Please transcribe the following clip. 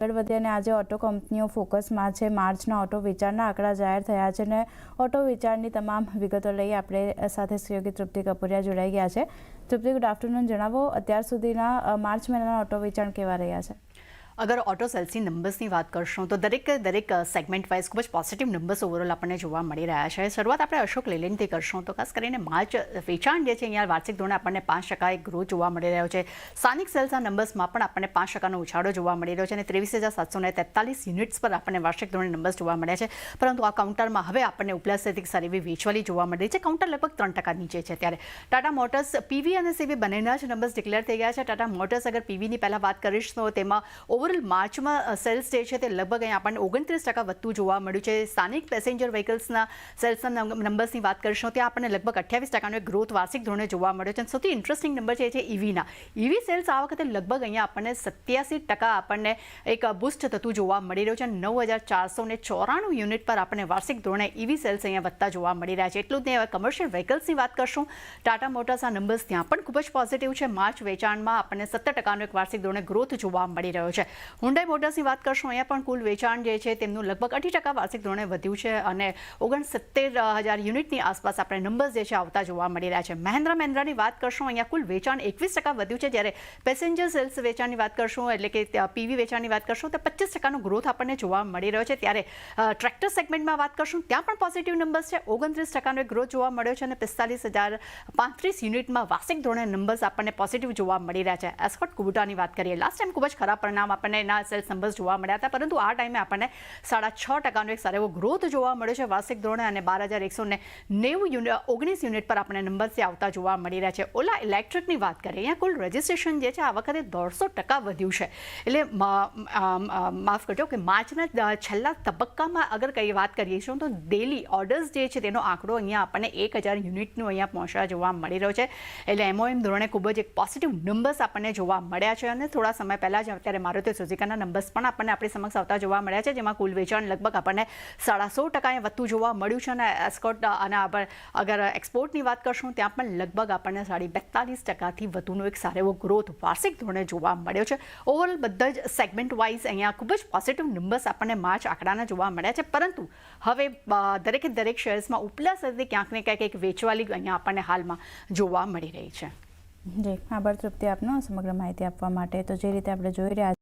આગળ વધીએ અને આજે ઓટો કંપનીઓ ફોકસમાં છે. માર્ચના ઓટો વેચાણના આંકડા જાહેર થયા છે અને ઓટો વેચાણની તમામ વિગતો લઈ આપણે સાથે સહયોગી તૃપ્તિ કપૂરિયા જોડાઈ ગયા છે. તૃપ્તિ, ગુડ આફ્ટરનૂન. જણાવો, અત્યાર સુધીના માર્ચ મહિનાના ઓટો વેચાણ કેવા રહ્યા છે? અગર ઓટો સેલ્સની નંબર્સની વાત કરશું તો દરેક સેગમેન્ટ વાઇઝ ખૂબ જ પોઝિટિવ નંબર્સ ઓવરઓલ આપણને જોવા મળી રહ્યા છે. શરૂઆત આપણે અશોક લેલેન્ડથી કરશું તો ખાસ કરીને માર્ચ વેચાણ જે છે અહીંયા વાર્ષિક ધોરણે આપણને 5% એક ગ્રોથ જોવા મળી રહ્યો છે. સ્થાનિક સેલ્સના નંબર્સમાં પણ આપણને 5%નો ઉછાળો જોવા મળી રહ્યો છે અને 23,743 યુનિટ્સ પર આપણને વાર્ષિક ધોરણે નંબર્સ જોવા મળ્યા છે. પરંતુ આ કાઉન્ટરમાં હવે આપણને ઉપલા સ્થિતિક સારી એવી વેચવાલી જોવા મળી રહી છે. કાઉન્ટર લગભગ 3% નીચે છે. ત્યારે ટાટા મોટર્સ પીવી અને સીવી બંનેના જ નંબર્સ ડિક્લેર થઈ ગયા છે. ટાટા મોટર્સ અગર પીવીની પહેલાં વાત કરીશ તો તેમાં ઓવરઓલ માર્ચમાં સેલ્સ જે છે તે લગભગ અહીં આપણને 29% વધતું જોવા મળ્યું છે. સ્થાનિક પેસેન્જર વ્હીકલ્સના સેલ્સના નંબર્સની વાત કરીશું ત્યાં આપણને લગભગ 28%નો એક ગ્રોથ વાર્ષિક ધોરણે જોવા મળ્યો છે. સૌથી ઇન્ટરેસ્ટિંગ નંબર છે ઈવીના. ઈવી સેલ્સ આ વખતે લગભગ અહીંયા આપણને 87% આપણને એક બુસ્ટ થતું જોવા મળી રહ્યું છે. 9,494 યુનિટ પર આપણને વાર્ષિક ધોરણે ઈવી સેલ્સ અહીંયા વધતા જોવા મળી રહ્યા છે. એટલું જ નહીં, હવે કમર્શિયલ વ્હીકલ્સની વાત કરશું. ટાટા મોટર્સના નંબર્સ ત્યાં પણ ખૂબ જ પોઝિટિવ છે. માર્ચ વેચાણમાં આપણને 17%નો એક વાર્ષિક ધોરણે ગ્રોથ જોવા મળી રહ્યો છે. હુન્ડાઈ મોટર્સની વાત કરશું, અહીંયા પણ કુલ વેચાણ જે છે તેમનું લગભગ 18% વાર્ષિક ધોરણે વધ્યું છે અને 69,000 યુનિટની આસપાસ આપણે નંબર્સ જે છે આવતા જોવા મળી રહ્યા છે. મહિન્દ્રાની વાત કરશું, અહીંયા કુલ વેચાણ 21% વધ્યું છે. જ્યારે પેસેન્જર સેલ્સ વેચાણની વાત કરશું એટલે કે પીવી વેચાણની વાત કરશું તો 25%નો ગ્રોથ આપણને જોવા મળી રહ્યો છે. ત્યારે ટ્રેક્ટર સેગમેન્ટમાં વાત કરશું ત્યાં પણ પોઝિટિવ નંબર્સ છે. 29%નો ગ્રોથ જોવા મળ્યો છે અને 45,035 યુનિટમાં વાર્ષિક ધોરણે નંબર્સ આપણને પોઝિટિવ જોવા મળી રહ્યા છે. એસ્કોર્ટ કુબોટાની વાત કરીએ, લાસ્ટ ટાઈમ ખૂબ જ ખરાબ પરિણામ આપણને એના સેલ્સ નંબર્સ જોવા મળ્યા હતા, પરંતુ આ ટાઈમે આપણને 6.5%નો એક સારો એવો ગ્રોથ જોવા મળ્યો છે વાર્ષિક ધોરણે અને 12,119 યુનિટ પર આપણને નંબર્સ આવતા જોવા મળી રહ્યા છે. ઓલા ઇલેક્ટ્રિકની વાત કરીએ, અહીંયા કુલ રજિસ્ટ્રેશન જે છે આ વખતે 150% વધ્યું છે. એટલે માફ કરજો કે માર્ચના છેલ્લા તબક્કામાં અગર કઈ વાત કરીએ તો ડેલી ઓર્ડર્સ જે છે તેનો આંકડો અહીંયા આપણને 1,000 યુનિટનું અહીંયા પહોંચવા જોવા મળી રહ્યો છે. એટલે એમઓએમ ધોરણે ખૂબ જ એક પોઝિટિવ નંબર્સ આપણને જોવા મળ્યા છે અને થોડા સમય પહેલાં જ અત્યારે મારુતિ સુઝુકીના નંબર્સ પણ આપણને આપણી સમક્ષ આવતા જોવા મળ્યા છે, જેમાં કુલ વેચાણ લગભગ આપણને 150% વધતું જોવા મળ્યું છે. અને એસ્કોર્ટ અને અગર એક્સપોર્ટની વાત કરશું ત્યાં પણ લગભગ આપણને 42% વધુનો એક સારો એવો ગ્રોથ વાર્ષિક ધોરણે જોવા મળ્યો છે. ઓવરઓલ બધા જ સેગમેન્ટ વાઇઝ અહીંયા ખૂબ જ પોઝિટિવ નંબર્સ આપણને માર્ચ આંકડાના જોવા મળ્યા છે. પરંતુ હવે દરેક શેર્સમાં ઉપલા સ્તરે ક્યાંક ને ક્યાંક એક વેચવાલી અહીંયા આપણને હાલમાં જોવા મળી રહી છે. જી, આભાર તૃપ્તિ આપનો સમગ્ર માહિતી આપવા માટે. તો જે રીતે આપણે જોઈ રહ્યા